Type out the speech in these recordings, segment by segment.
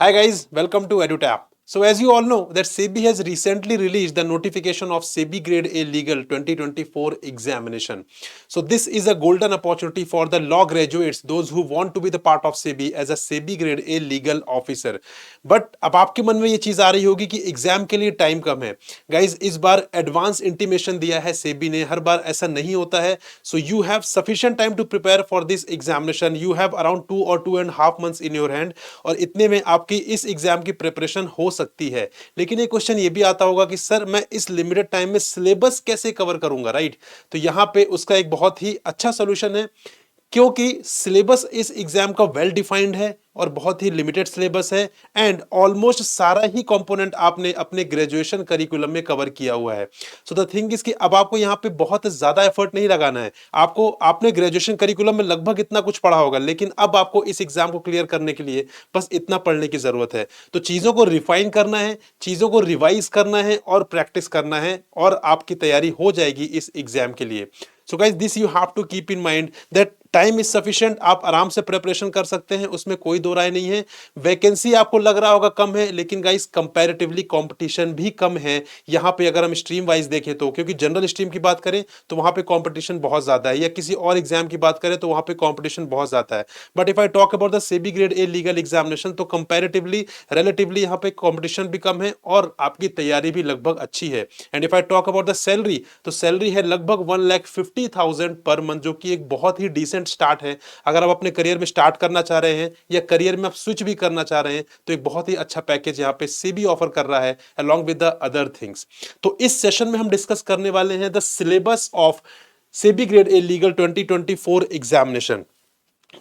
Hi guys, welcome to EduTap. So as you all know that SEBI has recently released the notification of SEBI Grade A Legal 2024 examination. So this is a golden opportunity for the law graduates, those who want to be the part of SEBI as a SEBI Grade A legal officer. But अब आपके मन में ये चीज आ रही होगी कि exam के लिए टाइम कम है. गाइज इस बार एडवांस इंटीमेशन दिया है सेबी ने, हर बार ऐसा नहीं होता है. So you have sufficient time to prepare for this examination. You have around 2 or 2.5 months in your hand और इतने में आपकी इस एग्जाम की प्रिपरेशन हो सकती है. लेकिन एक क्वेश्चन ये भी आता होगा कि सर मैं इस लिमिटेड टाइम में सिलेबस कैसे कवर करूंगा, राइट? तो यहां पे उसका एक बहुत ही अच्छा सोल्यूशन है, क्योंकि सिलेबस इस एग्जाम का वेल डिफाइंड है और बहुत ही लिमिटेड सिलेबस है एंड ऑलमोस्ट सारा ही कंपोनेंट आपने अपने ग्रेजुएशन करिकुलम में कवर किया हुआ है. सो द थिंग इज कि अब आपको यहाँ पे बहुत ज्यादा एफर्ट नहीं लगाना है. आपने ग्रेजुएशन करिकुलम में लगभग इतना कुछ पढ़ा होगा, लेकिन अब आपको इस एग्जाम को क्लियर करने के लिए बस इतना पढ़ने की जरूरत है. तो चीजों को रिफाइन करना है, चीजों को रिवाइज करना है और प्रैक्टिस करना है और आपकी तैयारी हो जाएगी इस एग्जाम के लिए. So guys this you have to keep in mind that time is sufficient. आप आराम से प्रिपरेशन कर सकते हैं, उसमें कोई दो राय नहीं है. वैकेंसी आपको लग रहा होगा कम है, लेकिन गाइस कंपैरेटिवली कंपटीशन भी कम है यहाँ पे. अगर हम स्ट्रीम वाइज देखें तो, क्योंकि जनरल स्ट्रीम की बात करें तो वहां पे कंपटीशन बहुत ज्यादा है, या किसी और एग्जाम की बात करें तो वहां पे कंपटीशन बहुत ज्यादा है. But if I talk about the SEBI grade A legal examination, तो कंपैरेटिवली रिलेटिवली यहाँ पे कंपटीशन भी कम है और आपकी तैयारी भी लगभग अच्छी है. And if I talk about the salary, तो सैलरी है लगभग 1,50,000 पर मंथ, जो कि एक बहुत ही डिसेंट स्टार्ट है. अगर आप अपने करियर में स्टार्ट करना चाह रहे हैं या करियर में आप स्विच भी करना चाह रहे हैं, तो एक बहुत ही अच्छा पैकेज यहाँ पे सेबी ऑफर कर रहा है along with the other things. तो इस सेशन में हम डिस्कस करने वाले हैं the syllabus of SEBI grade A legal 2024 examination.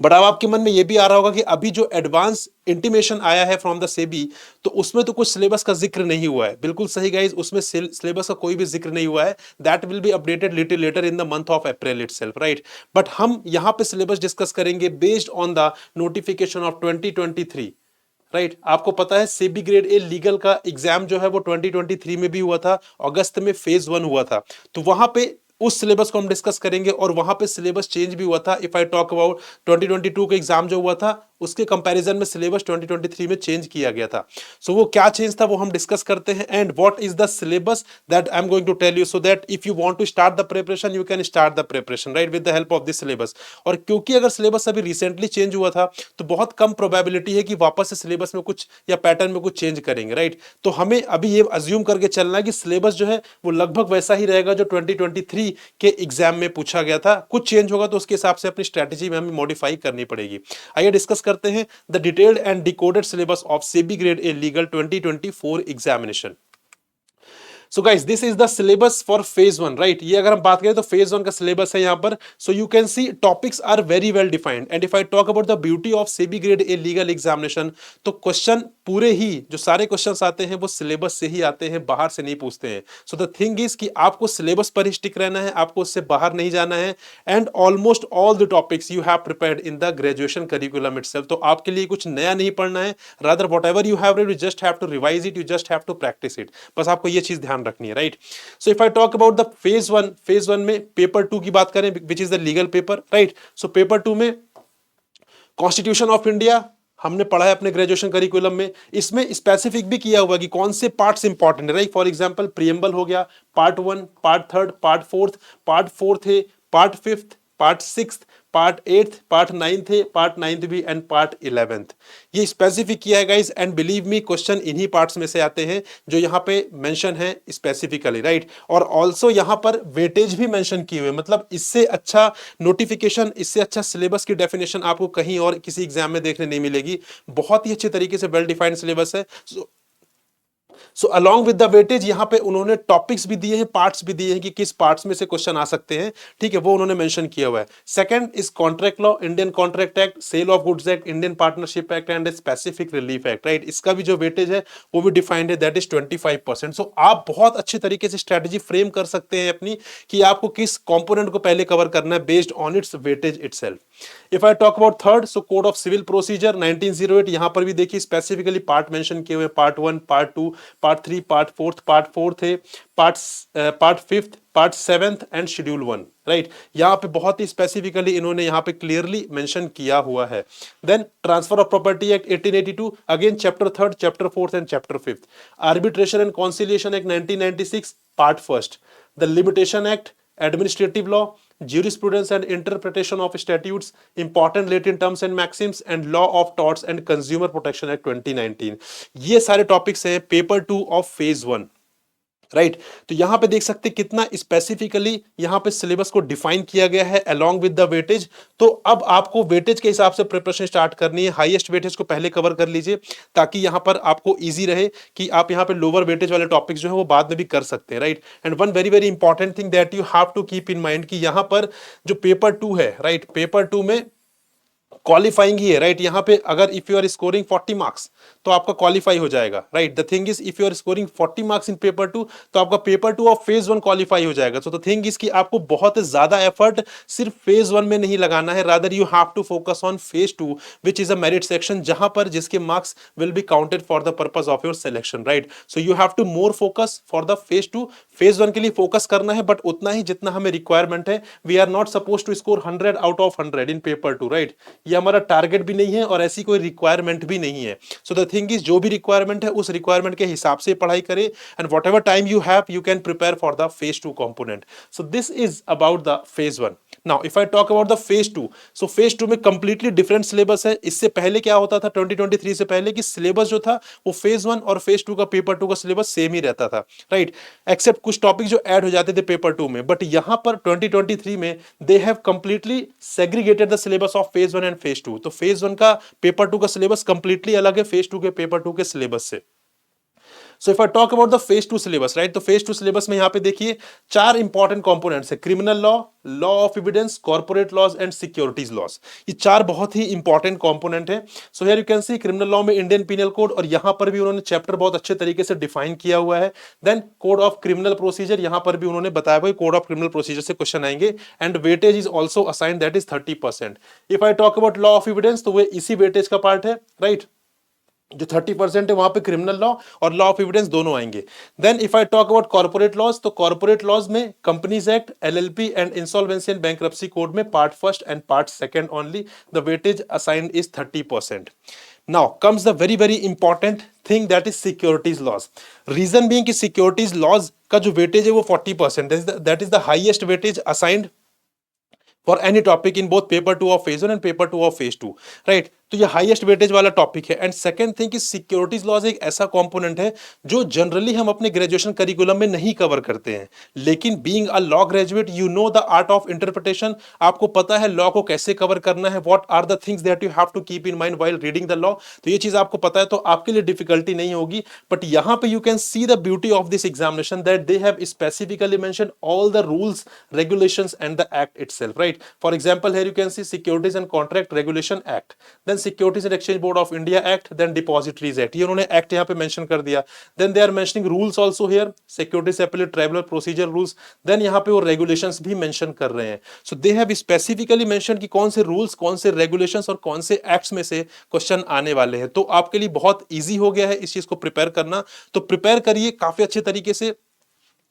But अब आपके मन में यह भी आ रहा होगा कि अभी जो एडवांस इंटीमेशन आया है फ्रॉम द सेबी, तो उसमें तो कुछ सिलेबस का जिक्र नहीं हुआ है. बिल्कुल सही गाइज, उसमें सिलेबस का कोई भी जिक्र नहीं हुआ है. That will be updated little letter in the month of April itself, right? But हम यहां पे सिलेबस डिस्कस करेंगे based on the notification of 2023, right? आपको पता है सेबी ग्रेड ए लीगल का एग्जाम जो है वो 2023 में भी हुआ था, अगस्त में फेज 1 हुआ था. तो वहां पे उस सिलेबस को हम डिस्कस करेंगे और वहां पे सिलेबस चेंज भी हुआ था. इफ आई टॉक अबाउट 2022 का एग्जाम जो हुआ था, उसके कंपैरिजन में सिलेबस 2023 में चेंज किया गया था. सो वो क्या चेंज था वो हम डिस्कस करते हैं. And what is the syllabus that I am going to tell you, so that if you want to start the preparation you can start the preparation, right, with the help of this syllabus. और क्योंकि अगर syllabus अभी recently change हुआ था, तो बहुत कम probability है कि वापस से सिलेबस में कुछ या पैटर्न में कुछ चेंज करेंगे, राइट? तो हमें अभी ये अज्यूम करके चलना है कि सिलेबस जो है वो लगभग वैसा ही रहेगा जो 2023 के एग्जाम में पूछा गया था. कुछ चेंज होगा तो उसके हिसाब से अपनी स्ट्रेटेजी में हमें मॉडिफाई करनी पड़ेगी. आइए डिस्कस करते हैं the detailed and decoded syllabus of SEBI grade A legal 2024 examination. So guys this is the syllabus for phase 1, right? ये अगर हम बात करें तो फेज 1 का सिलेबस है यहाँ पर. So you can see topics are very well defined. And if I talk about the beauty of SEBI grade A legal examination, तो क्वेश्चन पूरे ही जो सारे क्वेश्चंस आते हैं वो सिलेबस से ही आते हैं, बाहर से नहीं पूछते हैं. सो द थिंग इज कि आपको सिलेबस पर ही स्टिक रहना है, आपको उससे बाहर नहीं जाना है. And almost all the topics you have prepared in the graduation curriculum itself. तो आपके लिए कुछ नया नहीं पढ़ना है, rather whatever you have read you just have to revise it, you just have to practice it. बस आपको ये चीज ध्यान रखनी है, right? So if I talk about the phase 1 में पेपर 2 की बात करें, which is the legal paper, right? So paper 2 में कॉन्स्टिट्यूशन ऑफ इंडिया हमने पढ़ा है अपने ग्रेजुएशन करिकुलम में. इसमें स्पेसिफिक भी किया हुआ कि कौन से पार्ट्स इंपॉर्टेंट है, राइट? फॉर एग्जांपल प्रीएम्बल हो गया, पार्ट 1, पार्ट 3, पार्ट 4 है, पार्ट 5, पार्ट 6, पार्ट 8, पार्ट 9 है, पार्ट 9 भी एंड पार्ट 11. ये स्पेसिफिक किया है guys. And believe me question इन्हीं पार्ट्स में से आते हैं जो यहाँ पे मेंशन है स्पेसिफिकली, राइट? और ऑल्सो यहाँ पर वेटेज भी मेंशन किए हुए. मतलब इससे अच्छा नोटिफिकेशन, इससे अच्छा सिलेबस की डेफिनेशन आपको कहीं और किसी एग्जाम में देखने नहीं मिलेगी. बहुत ही अच्छे तरीके से वेल डिफाइंड सिलेबस है. So along with the weightage यहाँ पे उन्होंने टॉपिक्स भी दिए हैं, पार्ट्स भी दिए हैं कि किस पार्ट्स में से क्वेश्चन आ सकते हैं, ठीक है? वो उन्होंने मेंशन किया हुआ है. Second is contract law, Indian contract act, sale of goods act, Indian partnership act and specific relief act, right? इसका भी जो वेटेज है वो भी डिफाइंड है, दैट इज 25%. सो आप बहुत अच्छे तरीके से स्ट्रेटेजी फ्रेम कर सकते हैं अपनी कि आपको किस कंपोनेंट को पहले कवर करना है based on its weightage itself. If I talk about third, so code of civil procedure 1908, यहां पर भी देखिए स्पेसिफिकली पार्ट मेंशन किए हुए, part 1, part 2 part 3, part fourth है, part fifth, part seventh and schedule 1, right. यहाँ पे बहुत ही स्पेसिफिकली इन्होंने यहाँ पे क्लियरली मेंशन किया हुआ है। Then transfer of property act 1882, again chapter 3, chapter 4 and chapter 5। Arbitration and conciliation act 1996, part first. The limitation act, administrative law, jurisprudence and interpretation of statutes, important latent terms and maxims, and law of torts and consumer protection act 2019। ये सारे topics हैं paper 2 of phase 1, right. तो यहां पे देख सकते कितना specifically यहां पे सिलेबस को डिफाइन किया गया है अलोंग विद द वेटेज। तो अब आपको वेटेज के हिसाब से प्रिपरेशन स्टार्ट करनी है। हाईएस्ट वेटेज को पहले कवर कर लीजिए ताकि यहां पर आपको इजी रहे कि आप यहां पे लोअर वेटेज वाले टॉपिक्स जो है वो बाद में भी कर सकते हैं, right. And one very very important thing that you have to keep in mind कि यहां पर जो पेपर 2 है, राइट, पेपर 2 में क्वालिफाइंग ही है, राइट। यहाँ पे अगर if you are scoring 40 marks तो आपका क्वालिफाई हो जाएगा, right. The thing is if you are scoring 40 marks in paper 2 तो आपका पेपर 2 ऑफ फेज 1 क्वालिफाई हो जाएगा। सो द थिंग इज कि आपको बहुत ज्यादा एफर्ट सिर्फ फेज 1 में नहीं लगाना है, rather you have to focus on phase 2 which is a merit section, जहां पर जिसके marks will be counted for the purpose of your selection, right. So you have to more focus for the phase 2। Phase 1 के लिए focus करना है but उतना ही जितना हमें रिक्वायरमेंट है। We are not suppose to score 100 out of 100 in paper 2, right. ये हमारा टारगेट भी नहीं है और ऐसी कोई रिक्वायरमेंट भी नहीं है। सो द थिंग इज जो भी रिक्वायरमेंट है उस रिक्वायरमेंट के हिसाब से पढ़ाई करें and whatever time you have you can prepare for the phase 2 component. So this is about the phase 1। Now if I talk about the phase 2, so phase 2 में कंप्लीटली डिफरेंट सिलेबस है। इससे पहले क्या होता था 2023 से पहले कि सिलेबस जो था वो फेज 1 और फेज 2 का पेपर 2 का सिलेबस सेम ही रहता था, राइट, एक्सेप्ट कुछ टॉपिक जो ऐड हो जाते थे पेपर 2 में। बट यहां पर 2023 में they have completely segregated the syllabus of phase 1 and phase 2। तो फेज 1 का पेपर 2 का सिलेबस कंप्लीटली अलग है फेज 2 के पेपर 2 के सिलेबस से। So if I talk about the phase 2 syllabus, right, तो फेज 2 सिलेबस में यहां पे देखिए 4 इंपॉर्टेंट कंपोनेंट्स है, criminal law, law of evidence, corporate laws and securities laws. ये 4 बहुत ही इंपॉर्टेंट कंपोनेंट है। So here you can see criminal law में इंडियन पिनल कोड, और यहां पर भी उन्होंने चैप्टर बहुत अच्छे तरीके से डिफाइन किया हुआ है। Then code of criminal procedure, यहां पर भी उन्होंने बताया हुआ कोड ऑफ क्रिमिनल प्रोसीजर से क्वेश्चन आएंगे and weightage is also assign, that is 30%। If I talk about law of evidence तो वो इसी वेटेज का पार्ट है, राइट। जो 30% है वहां पे क्रिमिनल लॉ और लॉ ऑफ एविडेंस दोनों आएंगे। Then if I talk about corporate laws, तो कॉर्पोरेट लॉज में companies act, LLP and insolvency and bankruptcy code में part first and part second only, the weightage assigned is 30%। Now comes the very very important thing, that is securities laws. Reason being कि securities laws का जो weightage है वो 40%, that is the highest weightage assigned for any topic in both paper 2 of phase 1 and paper 2 of phase 2, right। तो ये highest weightage वाला topic है। And second thing कि सिक्योरिटीज लॉज एक ऐसा कंपोनेंट है जो जनरली हम अपने ग्रेजुएशन करिकुलम में नहीं कवर करते हैं, लेकिन being a law graduate you know the art of interpretation, आपको पता है लॉ को कैसे कवर करना है, what are the things that you have to keep in mind while reading the law. तो ये चीज आपको पता है तो आपके लिए डिफिकल्टी नहीं होगी। बट यहां पे you can see the beauty of this examination that they have specifically mention all the rules, regulations and the act itself, right. For example here you can see securities and contract regulation act, then securities and exchange board of India act, then depositories act, ये उन्होंने act यहां पे mention कर दिया। Then they are mentioning rules also here, securities appellate tribunal procedure rules, then यहां पे वो regulations भी मेंशन कर रहे हैं। सो दे हैव स्पेसिफिकली मेंशन कि कौन से रूल्स, कौन से रेगुलेशंस और कौन से एक्ट्स में से क्वेश्चन आने वाले हैं। तो आपके लिए बहुत इजी हो गया है इस चीज को प्रिपेयर करना। तो प्रिपेयर करिए काफी अच्छे तरीके से।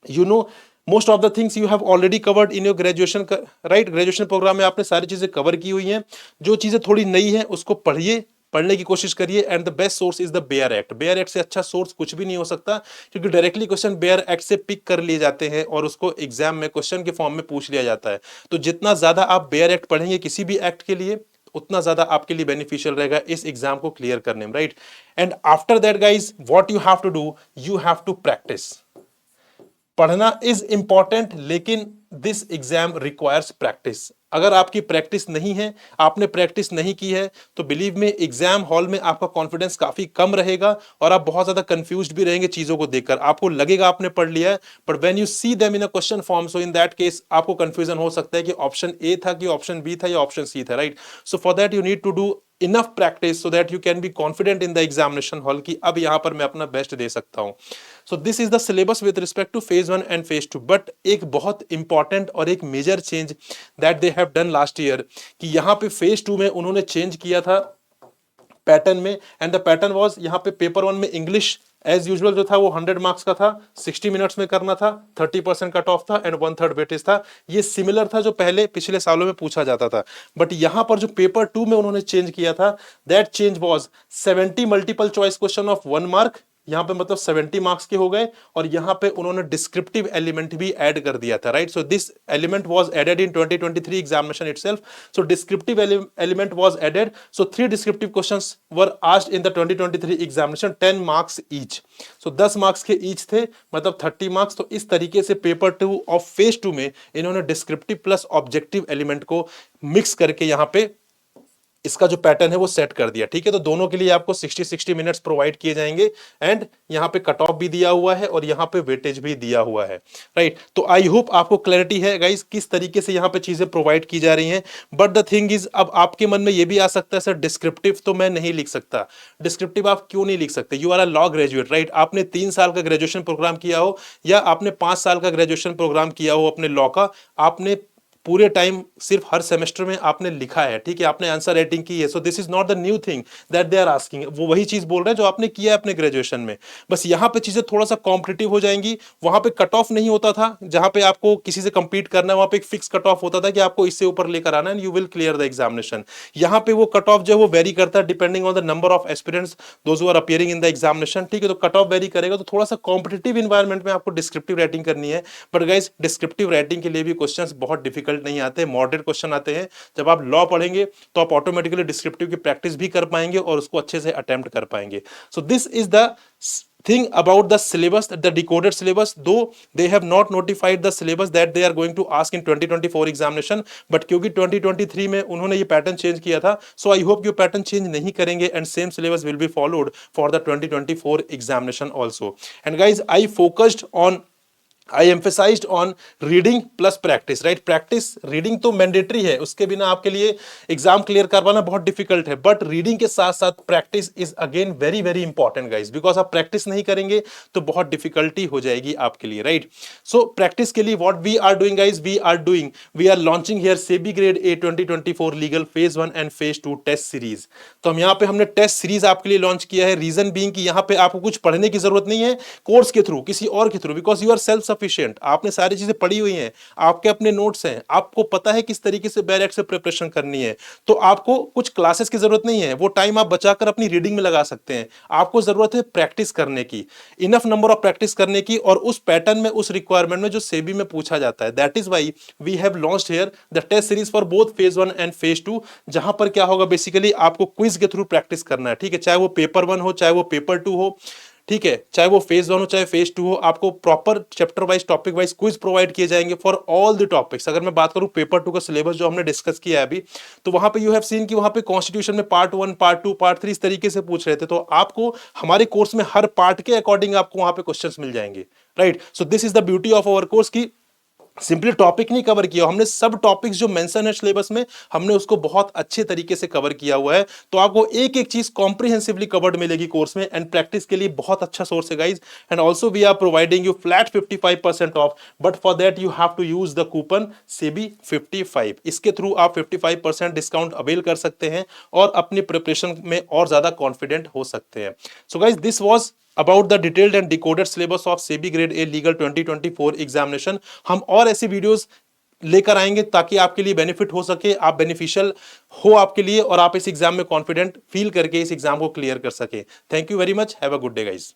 You know most of the things you have already covered in your graduation, right. Graduation programme में आपने सारी चीजें कवर की हुई हैं। जो चीजें थोड़ी नई हैं उसको पढ़िए, पढ़ने की कोशिश करिए। And the best source is the bare act. Bare act से अच्छा सोर्स कुछ भी नहीं हो सकता, क्योंकि डायरेक्टली क्वेश्चन बेयर एक्ट से पिक कर लिए जाते हैं और उसको एग्जाम में क्वेश्चन के फॉर्म में पूछ लिया जाता है। तो जितना ज्यादा आप बेयर एक्ट पढ़ेंगे किसी भी एक्ट के लिए, उतना ज्यादा आपके लिए बेनिफिशियल रहेगा इस एग्जाम को क्लियर करने में, right. And after that guys what you have to do, you have to practice. पढ़ना इज इंपॉर्टेंट, लेकिन दिस एग्जाम रिक्वायर्स प्रैक्टिस। अगर आपकी प्रैक्टिस नहीं है, आपने प्रैक्टिस नहीं की है, तो बिलीव में एग्जाम हॉल में आपका कॉन्फिडेंस काफी कम रहेगा और आप बहुत ज्यादा कंफ्यूज्ड भी रहेंगे चीजों को देखकर। आपको लगेगा आपने पढ़ लिया है, but when you see them in a question form, so in that case आपको कंफ्यूजन हो सकता है कि ऑप्शन ए था कि ऑप्शन बी था या ऑप्शन सी था, right. So for that you need to do enough practice so that you can be confident in the examination hall कि अब यहाँ पर मैं अपना बेस्ट दे सकता हूँ। So this is the syllabus with respect to phase 1 and phase 2. But एक बहुत important और एक major change that they have done last year कि यहाँ पे phase 2 में उन्होंने change किया था पैटर्न में। एंड द पैटर्न वाज यहाँ पे पेपर 1 में इंग्लिश एज यूजुअल जो था वो 100 मार्क्स का था, 60 मिनट्स में करना था, 30% कट ऑफ था एंड 1/3 वेटेज था। ये सिमिलर था जो पहले पिछले सालों में पूछा जाता था, बट यहां पर जो पेपर 2 में उन्होंने चेंज किया था, that change was 70 multiple choice question of 1 mark, यहां पे मतलब 70 मार्क्स के हो गए, और यहां पे उन्होंने डिस्क्रिप्टिव एलिमेंट भी ऐड कर दिया था, right. So this element was added in 2023 examination itself. So descriptive element was added. So 3 descriptive questions were asked in the 2023 examination, 10 marks each. So 10 marks के ईच थे, मतलब 30 मार्क्स। तो इस तरीके से पेपर 2 ऑफ फेज 2 में इन्होंने descriptive plus objective element को मिक्स करके यहां पे इसका जो पैटर्न है वो सेट कर दिया, ठीक है। तो दोनों के लिए आपको 60 मिनट्स प्रोवाइड किए जाएंगे, एंड यहाँ पे कट ऑफ भी दिया हुआ है और यहाँ पे वेटेज भी दिया हुआ है, राइट। तो आई होप आपको क्लैरिटी है गाइस किस तरीके से यहाँ पे चीजें प्रोवाइड की जा रही हैं। बट द थिंग इज, अब आपके मन में ये भी आ सकता है, सर डिस्क्रिप्टिव तो मैं नहीं लिख सकता। डिस्क्रिप्टिव आप क्यों नहीं लिख सकते? You are a law graduate, right. आपने 3 साल का ग्रेजुएशन प्रोग्राम किया हो या आपने 5 साल का ग्रेजुएशन प्रोग्राम किया हो अपने लॉ का, आपने पूरे टाइम सिर्फ हर सेमेस्टर में आपने लिखा है, ठीक है, आपने आंसर राइटिंग की है। So this is not the new thing that they are asking, वो वही चीज बोल रहे हैं जो आपने किया है अपने ग्रेजुएशन में। बस यहाँ पे चीजें थोड़ा सा कॉम्पिटिटिव हो जाएंगी। वहां पे कट ऑफ नहीं होता था, जहां पे आपको किसी से कंपीट करना है वहां पे एक फिक्स कट ऑफ होता था कि आपको इससे ऊपर लेकर आना है, you will clear the examination. यहाँ पे वो कट ऑफ जो है वो वेरी करता है depending on the number of aspirants those who are appearing in the examination, ठीक है। तो कट ऑफ वेरी करेगा, तो थोड़ा सा कॉम्पिटिटिव इन्वायरमेंट में आपको डिस्क्रिप्टिव राइटिंग करनी है। बट गाइस डिस्क्रिप्टिव राइटिंग के लिए भी क्वेश्चंस बहुत डिफिकल्ट नहीं आते, मॉडरेट क्वेश्चन आते हैं। जब आप लॉ पढ़ेंगे तो आप ऑटोमेटिकली डिस्क्रिप्टिव की प्रैक्टिस भी कर पाएंगे और उसको अच्छे से अटेम्प्ट कर पाएंगे। सो this is the thing about the syllabus, the decoded syllabus, though they have not notified the syllabus that they are going to ask in 2024 examination, but क्योंकि 2023 में उन्होंने ये पैटर्न चेंज किया था, so I hope ये pattern change नहीं करेंगे and same syllabus will be followed for the 2024 examination also. And guys, I emphasized on reading plus practice, right? Practice reading तो मैंडेटरी है, उसके बिना आपके लिए एग्जाम क्लियर करवाना बहुत डिफिकल्ट है, बट रीडिंग के साथ साथ practice is again very very important guys, because आप प्रैक्टिस नहीं करेंगे तो बहुत डिफिकल्टी हो जाएगी आपके लिए, राइट। सो प्रैक्टिस के लिए what we are doing guys, we are launching here SEBI grade A 2024 legal phase 1 and phase 2 test series. तो हम यहाँ पे हमने टेस्ट सीरीज आपके लिए लॉन्च किया है, रीजन बीइंग कि यहाँ पे आपको कुछ पढ़ने की जरूरत नहीं है कोर्स के थ्रू, किसी और के through, because you are self sufficient, आपने सारी चीजें पढ़ी हुई हैं, आपके अपने नोट्स हैं, आपको पता है किस तरीके से बैरेक्ट से प्रिपरेशन करनी है। तो आपको कुछ क्लासेस की जरूरत नहीं है, वो टाइम आप बचाकर अपनी रीडिंग में लगा सकते हैं। आपको जरूरत है प्रैक्टिस करने की, इनफ नंबर ऑफ प्रैक्टिस करने की, और उस पैटर्न में, उस रिक्वायरमेंट में जो सेबी में पूछा जाता है। That is why we have launched here the test series for both phase 1 and phase 2, जहां पर क्या होगा बेसिकली आपको क्विज के थ्रू प्रैक्टिस करना है, ठीक है। चाहे वो पेपर 1 हो, चाहे वो पेपर 2 हो, ठीक है, चाहे वो फेज 1 हो चाहे फेज 2 हो, आपको proper chapter wise topic wise quiz provide किए जाएंगे फॉर ऑल द टॉपिक्स। अगर मैं बात करूं पेपर 2 का सिलेबस जो हमने डिस्कस किया है अभी, तो वहां पे यू हैव सीन कि वहां पे कॉन्स्टिट्यूशन में पार्ट 1, पार्ट 2, पार्ट 3 इस तरीके से पूछ रहे थे। तो आपको हमारे कोर्स में हर पार्ट के अकॉर्डिंग आपको वहां पे क्वेश्चंस मिल जाएंगे, right. So this is the beauty of our course की सिंपली टॉपिक नहीं कवर किया, हमने सब टॉपिक्स जो मेंशन है सिलेबस में, हमने उसको बहुत अच्छे तरीके से कवर किया हुआ है। तो आपको एक एक चीज कॉम्प्रिहेंसिवली कवर्ड मिलेगी कोर्स में, एंड प्रैक्टिस के लिए बहुत अच्छा सोर्स है guys. And also we are providing you flat 55% off, but for that you have to use the coupon SEBI55। इसके थ्रू आप 55% डिस्काउंट अवेल कर सकते हैं और अपनी प्रिपरेशन में और ज्यादा कॉन्फिडेंट हो सकते हैं। So guys this was about the detailed and decoded syllabus of SEBI Grade A Legal 2024 examination. हम और ऐसी वीडियोस लेकर आएंगे ताकि आपके लिए बेनिफिट हो सके, आप बेनिफिशियल हो आपके लिए, और आप इस एग्जाम में कॉन्फिडेंट फील करके इस एग्जाम को क्लियर कर सके। Thank you very much, have a good day guys.